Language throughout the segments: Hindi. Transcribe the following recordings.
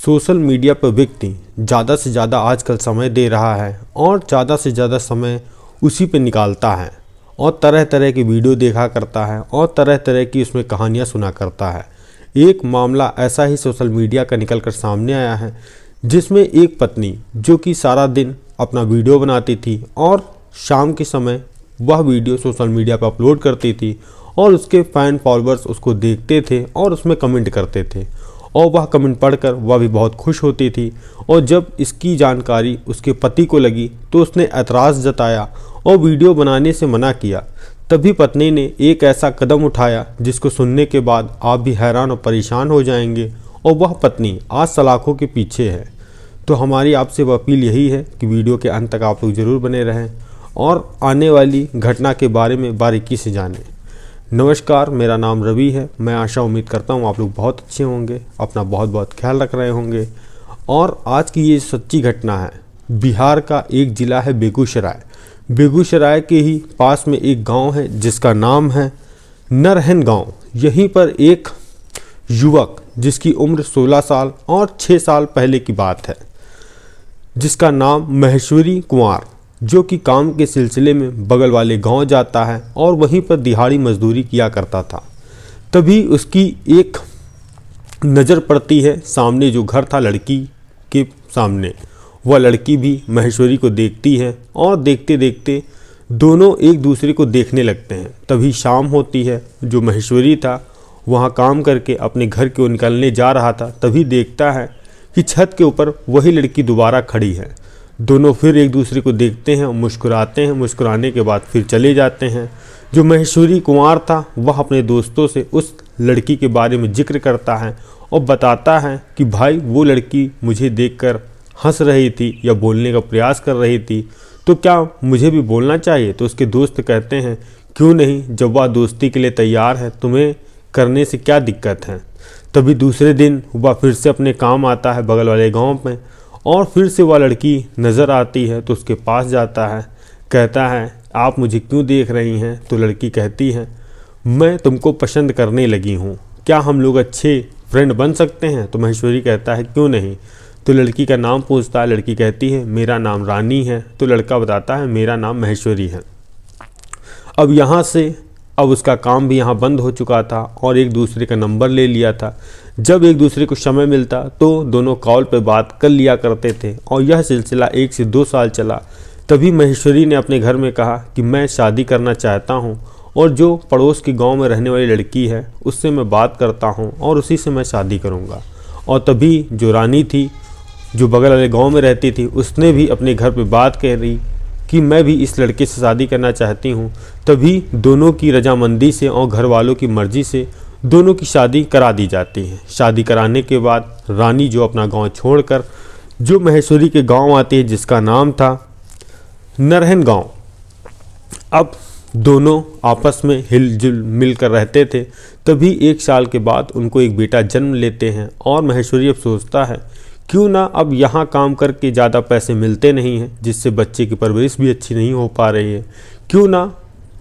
सोशल मीडिया पर व्यक्ति ज़्यादा से ज़्यादा आजकल समय दे रहा है और ज़्यादा से ज़्यादा समय उसी पे निकालता है और तरह तरह की वीडियो देखा करता है और तरह तरह की उसमें कहानियाँ सुना करता है। एक मामला ऐसा ही सोशल मीडिया का निकल कर सामने आया है जिसमें एक पत्नी जो कि सारा दिन अपना वीडियो बनाती थी और शाम के समय वह वीडियो सोशल मीडिया पर अपलोड करती थी और उसके फ़ैन फॉलोअर्स उसको देखते थे और उसमें कमेंट करते थे और वह कमेंट पढ़कर वह भी बहुत खुश होती थी। और जब इसकी जानकारी उसके पति को लगी तो उसने ऐतराज़ जताया और वीडियो बनाने से मना किया। तभी पत्नी ने एक ऐसा कदम उठाया जिसको सुनने के बाद आप भी हैरान और परेशान हो जाएंगे, और वह पत्नी आज सलाखों के पीछे है। तो हमारी आपसे वह अपील यही है कि वीडियो के अंत तक आप लोग ज़रूर बने रहें और आने वाली घटना के बारे में बारीकी से जानें। नमस्कार, मेरा नाम रवि है। मैं आशा उम्मीद करता हूँ आप लोग बहुत अच्छे होंगे, अपना बहुत बहुत ख्याल रख रहे होंगे। और आज की ये सच्ची घटना है। बिहार का एक ज़िला है बेगूसराय। बेगूसराय के ही पास में एक गांव है जिसका नाम है नरहन गांव। यहीं पर एक युवक जिसकी उम्र 16 साल और 6 साल पहले की बात है, जिसका नाम महेश्वरी कुंवर, जो कि काम के सिलसिले में बगल वाले गांव जाता है और वहीं पर दिहाड़ी मजदूरी किया करता था। तभी उसकी एक नज़र पड़ती है सामने जो घर था लड़की के सामने। वह लड़की भी महेश्वरी को देखती है और देखते देखते दोनों एक दूसरे को देखने लगते हैं। तभी शाम होती है। जो महेश्वरी था वहाँ काम करके अपने घर को निकलने जा रहा था, तभी देखता है कि छत के ऊपर वही लड़की दोबारा खड़ी है। दोनों फिर एक दूसरे को देखते हैं और मुस्कुराते हैं। मुस्कुराने के बाद फिर चले जाते हैं। जो महेश्वरी कुंवर था वह अपने दोस्तों से उस लड़की के बारे में जिक्र करता है और बताता है कि भाई वो लड़की मुझे देखकर हंस रही थी या बोलने का प्रयास कर रही थी, तो क्या मुझे भी बोलना चाहिए? तो उसके दोस्त कहते हैं क्यों नहीं, जब वह दोस्ती के लिए तैयार है तुम्हें करने से क्या दिक्कत है। तभी दूसरे दिन वह फिर से अपने काम आता है बगल वाले गाँव में और फिर से वह लड़की नज़र आती है तो उसके पास जाता है। कहता है आप मुझे क्यों देख रही हैं? तो लड़की कहती है मैं तुमको पसंद करने लगी हूँ, क्या हम लोग अच्छे फ्रेंड बन सकते हैं? तो महेश्वरी कहता है क्यों नहीं। तो लड़की का नाम पूछता है। लड़की कहती है मेरा नाम रानी है। तो लड़का बताता है मेरा नाम महेश्वरी है। अब उसका काम भी यहाँ बंद हो चुका था और एक दूसरे का नंबर ले लिया था। जब एक दूसरे को समय मिलता तो दोनों कॉल पर बात कर लिया करते थे और यह सिलसिला 1 से 2 साल चला। तभी महेश्वरी ने अपने घर में कहा कि मैं शादी करना चाहता हूँ और जो पड़ोस के गांव में रहने वाली लड़की है उससे मैं बात करता हूँ और उसी से मैं शादी करूँगा। और तभी जो रानी थी जो बगल वाले गाँव में रहती थी उसने भी अपने घर पर बात कह रही कि मैं भी इस लड़के से शादी करना चाहती हूँ। तभी दोनों की रजामंदी से और घर वालों की मर्ज़ी से दोनों की शादी करा दी जाती है। शादी कराने के बाद रानी जो अपना गांव छोड़कर जो महेश्वरी के गांव आती है जिसका नाम था नरहन गांव। अब दोनों आपस में हिलजुल मिलकर रहते थे। तभी 1 साल के बाद उनको एक बेटा जन्म लेते हैं और महेश्वरी अब सोचता है क्यों ना अब यहाँ काम करके ज़्यादा पैसे मिलते नहीं हैं जिससे बच्चे की परवरिश भी अच्छी नहीं हो पा रही है, क्यों ना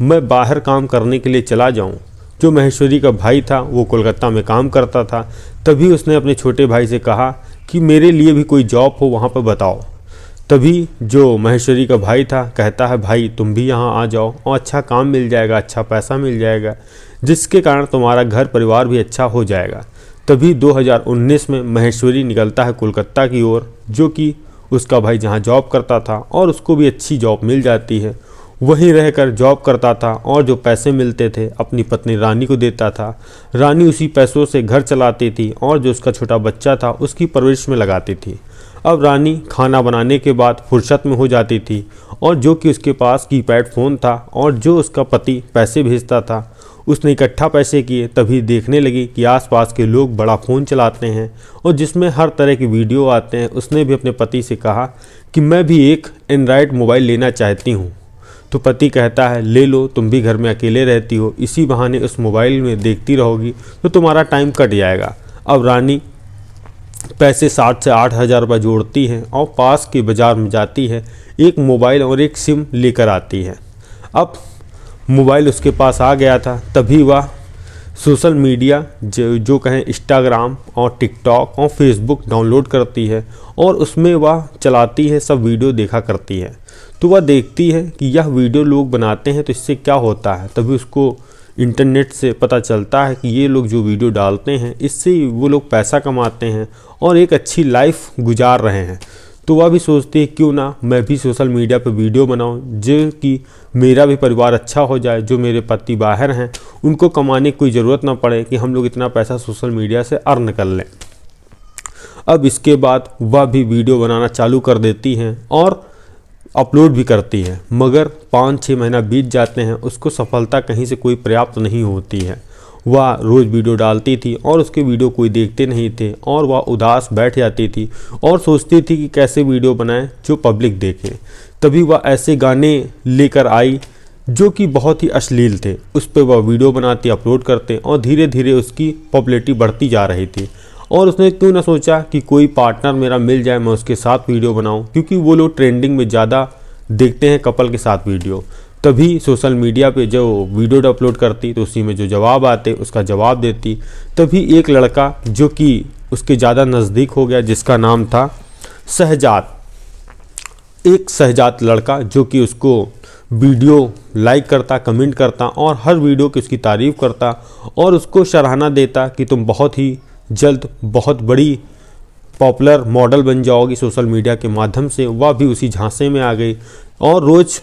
मैं बाहर काम करने के लिए चला जाऊँ। जो महेश्वरी का भाई था वो कोलकाता में काम करता था। तभी उसने अपने छोटे भाई से कहा कि मेरे लिए भी कोई जॉब हो वहाँ पर बताओ। तभी जो महेश्वरी का भाई था कहता है भाई तुम भी यहाँ आ जाओ और अच्छा काम मिल जाएगा, अच्छा पैसा मिल जाएगा, जिसके कारण तुम्हारा घर परिवार भी अच्छा हो जाएगा। तभी 2019 में महेश्वरी निकलता है कोलकाता की ओर, जो कि उसका भाई जहाँ जॉब करता था और उसको भी अच्छी जॉब मिल जाती है। वहीं रहकर जॉब करता था और जो पैसे मिलते थे अपनी पत्नी रानी को देता था। रानी उसी पैसों से घर चलाती थी और जो उसका छोटा बच्चा था उसकी परवरिश में लगाती थी। अब रानी खाना बनाने के बाद फुर्सत में हो जाती थी और जो कि उसके पास कीपैड फ़ोन था और जो उसका पति पैसे भेजता था उसने इकट्ठा पैसे किए। तभी देखने लगी कि आसपास के लोग बड़ा फ़ोन चलाते हैं और जिसमें हर तरह की वीडियो आते हैं। उसने भी अपने पति से कहा कि मैं भी एक एंड्रॉयड मोबाइल लेना चाहती हूँ। तो पति कहता है ले लो, तुम भी घर में अकेले रहती हो, इसी बहाने उस मोबाइल में देखती रहोगी तो तुम्हारा टाइम कट जाएगा। अब रानी पैसे 7 से 8 हज़ार रुपये जोड़ती है और पास के बाज़ार में जाती है, एक मोबाइल और एक सिम लेकर आती है। अब मोबाइल उसके पास आ गया था। तभी वह सोशल मीडिया जो कहें इंस्टाग्राम और टिकटॉक और फेसबुक डाउनलोड करती है और उसमें वह चलाती है, सब वीडियो देखा करती है। तो वह देखती है कि यह वीडियो लोग बनाते हैं तो इससे क्या होता है, तभी उसको इंटरनेट से पता चलता है कि ये लोग जो वीडियो डालते हैं इससे वो लोग पैसा कमाते हैं और एक अच्छी लाइफ गुजार रहे हैं। तो वह भी सोचती है क्यों ना मैं भी सोशल मीडिया पर वीडियो बनाऊं जो कि मेरा भी परिवार अच्छा हो जाए, जो मेरे पति बाहर हैं उनको कमाने की कोई ज़रूरत ना पड़े कि हम लोग इतना पैसा सोशल मीडिया से अर्न कर लें। अब इसके बाद वह भी वीडियो बनाना चालू कर देती हैं और अपलोड भी करती है, मगर 5-6 महीना बीत जाते हैं, उसको सफलता कहीं से कोई पर्याप्त नहीं होती है। वह रोज़ वीडियो डालती थी और उसके वीडियो कोई देखते नहीं थे और वह उदास बैठ जाती थी और सोचती थी कि कैसे वीडियो बनाएं जो पब्लिक देखे। तभी वह ऐसे गाने लेकर आई जो कि बहुत ही अश्लील थे, उस पर वह वीडियो बनाती, अपलोड करते और धीरे धीरे उसकी पॉपुलैरिटी बढ़ती जा रही थी। और उसने क्यों ना सोचा कि कोई पार्टनर मेरा मिल जाए, मैं उसके साथ वीडियो बनाऊं, क्योंकि वो लोग ट्रेंडिंग में ज़्यादा देखते हैं कपल के साथ वीडियो। तभी सोशल मीडिया पे जो वीडियो अपलोड करती तो उसी में जो जवाब आते उसका जवाब देती। तभी एक लड़का जो कि उसके ज़्यादा नज़दीक हो गया, जिसका नाम था शहजाद, एक शहजाद लड़का जो कि उसको वीडियो लाइक करता, कमेंट करता और हर वीडियो की उसकी तारीफ़ करता और उसको सराहना देता कि तुम बहुत ही जल्द बहुत बड़ी पॉपुलर मॉडल बन जाओगी सोशल मीडिया के माध्यम से। वह भी उसी झांसे में आ गई और रोज़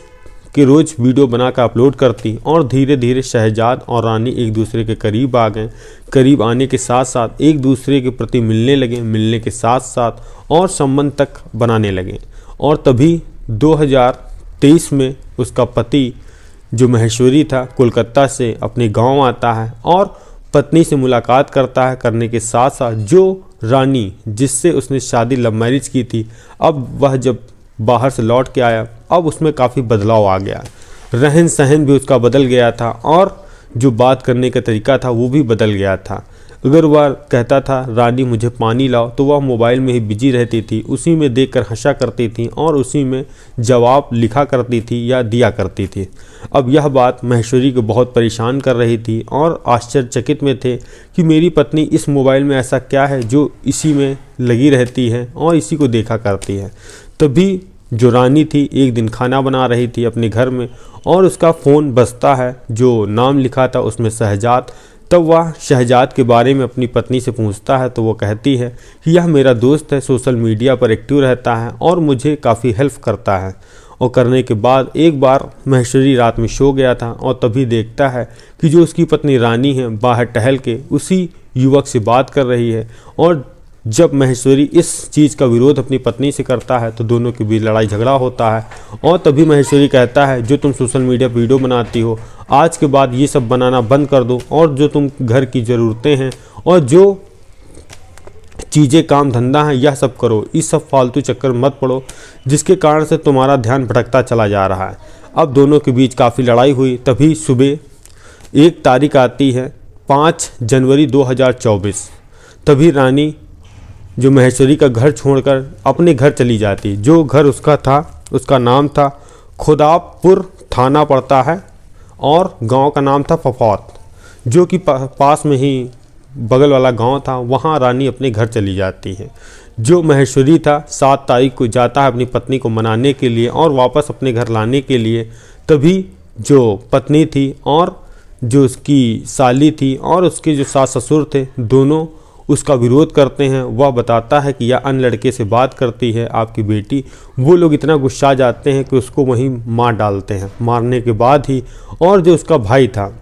के रोज़ वीडियो बनाकर अपलोड करती और धीरे धीरे शहजाद और रानी एक दूसरे के करीब आ गए। करीब आने के साथ साथ एक दूसरे के प्रति मिलने लगे, मिलने के साथ साथ और संबंध तक बनाने लगे। और तभी 2023 में उसका पति जो महेश्वरी था कोलकाता से अपने गांव आता है और पत्नी से मुलाकात करता है। करने के साथ साथ जो रानी जिससे उसने शादी लव मैरिज की थी, अब वह जब बाहर से लौट के आया, अब उसमें काफ़ी बदलाव आ गया। रहन सहन भी उसका बदल गया था और जो बात करने का तरीका था वो भी बदल गया था। अगर वह कहता था रानी मुझे पानी लाओ, तो वह मोबाइल में ही बिजी रहती थी, उसी में देखकर हंसा करती थी और उसी में जवाब लिखा करती थी या दिया करती थी। अब यह बात महेश्वरी को बहुत परेशान कर रही थी और आश्चर्यचकित में थे कि मेरी पत्नी इस मोबाइल में ऐसा क्या है जो इसी में लगी रहती है और इसी को देखा करती है। तभी जो रानी थी एक दिन खाना बना रही थी अपने घर में और उसका फ़ोन बजता है, जो नाम लिखा था उसमें शहजाद। तब वह शहजाद के बारे में अपनी पत्नी से पूछता है तो वो कहती है कि यह मेरा दोस्त है, सोशल मीडिया पर एक्टिव रहता है और मुझे काफ़ी हेल्प करता है। और करने के बाद एक बार महेश्वरी रात में सो गया था और तभी देखता है कि जो उसकी पत्नी रानी है बाहर टहल के उसी युवक से बात कर रही है। और जब महेश्वरी इस चीज़ का विरोध अपनी पत्नी से करता है तो दोनों के बीच लड़ाई झगड़ा होता है। और तभी महेश्वरी कहता है जो तुम सोशल मीडिया पर वीडियो बनाती हो, आज के बाद ये सब बनाना बंद कर दो और जो तुम घर की ज़रूरतें हैं और जो चीज़ें काम धंधा हैं यह सब करो, इस सब फालतू चक्कर मत पड़ो जिसके कारण से तुम्हारा ध्यान भटकता चला जा रहा है। अब दोनों के बीच काफ़ी लड़ाई हुई। तभी सुबह एक तारीख आती है 5 जनवरी 2024। तभी रानी जो महेश्वरी का घर छोड़कर अपने घर चली जाती। जो घर उसका था उसका नाम था खुदापुर थाना पड़ता है और गांव का नाम था फफौत, जो कि पास में ही बगल वाला गांव था। वहां रानी अपने घर चली जाती है। जो महेश्वरी था 7 तारीख को जाता है अपनी पत्नी को मनाने के लिए और वापस अपने घर लाने के लिए। तभी जो पत्नी थी और जो उसकी साली थी और उसके जो सास ससुर थे दोनों उसका विरोध करते हैं। वह बताता है कि यह अन्य लड़के से बात करती है आपकी बेटी। वो लोग इतना गुस्सा जाते हैं कि उसको वहीं मार डालते हैं। मारने के बाद ही और जो उसका भाई था,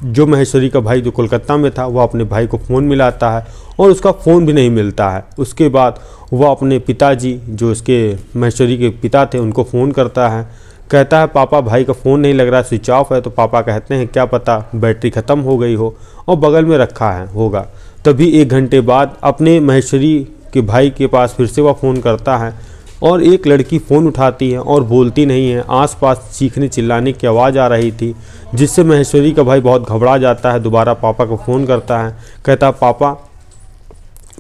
जो महेश्वरी का भाई जो कोलकाता में था, वह अपने भाई को फ़ोन मिलाता है और उसका फ़ोन भी नहीं मिलता है। उसके बाद वह अपने पिताजी जो उसके महेश्वरी के पिता थे उनको फ़ोन करता है। कहता है पापा भाई का फ़ोन नहीं लग रहा, स्विच ऑफ है। तो पापा कहते हैं क्या पता बैटरी ख़त्म हो गई हो और बगल में रखा है होगा। तभी 1 घंटे बाद अपने महेश्वरी के भाई के पास फिर से वह फ़ोन करता है और एक लड़की फ़ोन उठाती है और बोलती नहीं है। आसपास चीखने चिल्लाने की आवाज़ आ रही थी जिससे महेश्वरी का भाई बहुत घबरा जाता है। दोबारा पापा को फ़ोन करता है, कहता पापा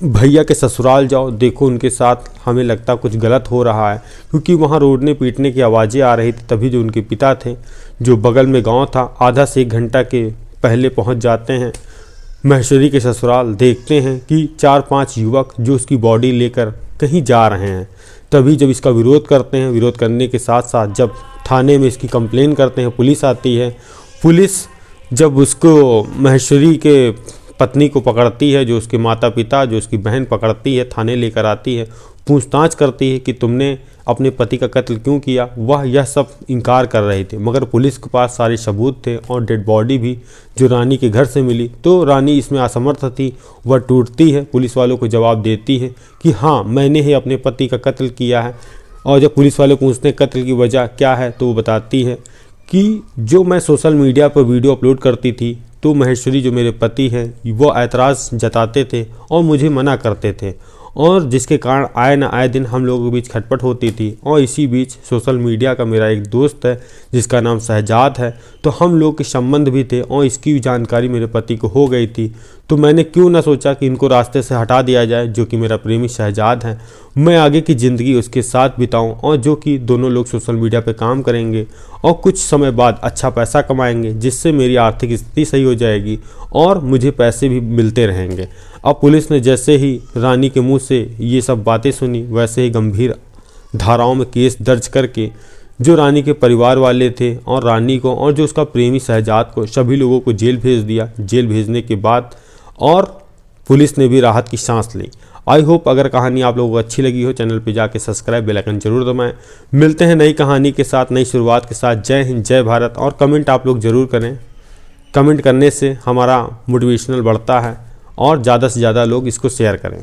भैया के ससुराल जाओ, देखो उनके साथ हमें लगता कुछ गलत हो रहा है, क्योंकि वहाँ रोडने पीटने की आवाज़ें आ रही थी। तभी जो उनके पिता थे जो बगल में गाँव था आधा से 1 घंटा के पहले पहुँच जाते हैं। महेश्वरी के ससुराल देखते हैं कि 4-5 युवक जो उसकी बॉडी लेकर कहीं जा रहे हैं। तभी जब इसका विरोध करते हैं, विरोध करने के साथ साथ जब थाने में इसकी कंप्लेन करते हैं, पुलिस आती है। पुलिस जब उसको महेश्वरी के पत्नी को पकड़ती है, जो उसके माता पिता, जो उसकी बहन पकड़ती है, थाने लेकर आती है, पूछताछ करती है कि तुमने अपने पति का कत्ल क्यों किया। वह यह सब इनकार कर रहे थे, मगर पुलिस के पास सारे सबूत थे और डेड बॉडी भी जो रानी के घर से मिली। तो रानी इसमें असमर्थ थी, वह टूटती है, पुलिस वालों को जवाब देती है कि हाँ, मैंने ही अपने पति का कत्ल किया है। और जब पुलिस वाले पूछते हैं कत्ल की वजह क्या है, तो वो बताती है कि जो मैं सोशल मीडिया पर वीडियो अपलोड करती थी, तो महेश्वरी जो मेरे पति हैं वो ऐतराज़ जताते थे और मुझे मना करते थे, और जिसके कारण आए न आए दिन हम लोगों के बीच खटपट होती थी। और इसी बीच सोशल मीडिया का मेरा एक दोस्त है जिसका नाम शहजाद है, तो हम लोग के संबंध भी थे और इसकी भी जानकारी मेरे पति को हो गई थी। तो मैंने क्यों ना सोचा कि इनको रास्ते से हटा दिया जाए, जो कि मेरा प्रेमी शहजाद है। मैं आगे की ज़िंदगी उसके साथ बिताऊं और जो कि दोनों लोग सोशल मीडिया पे काम करेंगे और कुछ समय बाद अच्छा पैसा कमाएंगे, जिससे मेरी आर्थिक स्थिति सही हो जाएगी और मुझे पैसे भी मिलते रहेंगे। अब पुलिस ने जैसे ही रानी के मुंह से ये सब बातें सुनी, वैसे ही गंभीर धाराओं में केस दर्ज करके जो रानी के परिवार वाले थे और रानी को और जो उसका प्रेमी शहजाद को, सभी लोगों को जेल भेज दिया। जेल भेजने के बाद और पुलिस ने भी राहत की सांस ली। आई होप अगर कहानी आप लोगों को अच्छी लगी हो, चैनल पे जाके सब्सक्राइब, बेल आइकन जरूर दबाएं। मिलते हैं नई कहानी के साथ, नई शुरुआत के साथ। जय हिंद, जय भारत। और कमेंट आप लोग ज़रूर करें, कमेंट करने से हमारा मोटिवेशनल बढ़ता है और ज़्यादा से ज़्यादा लोग इसको शेयर करें।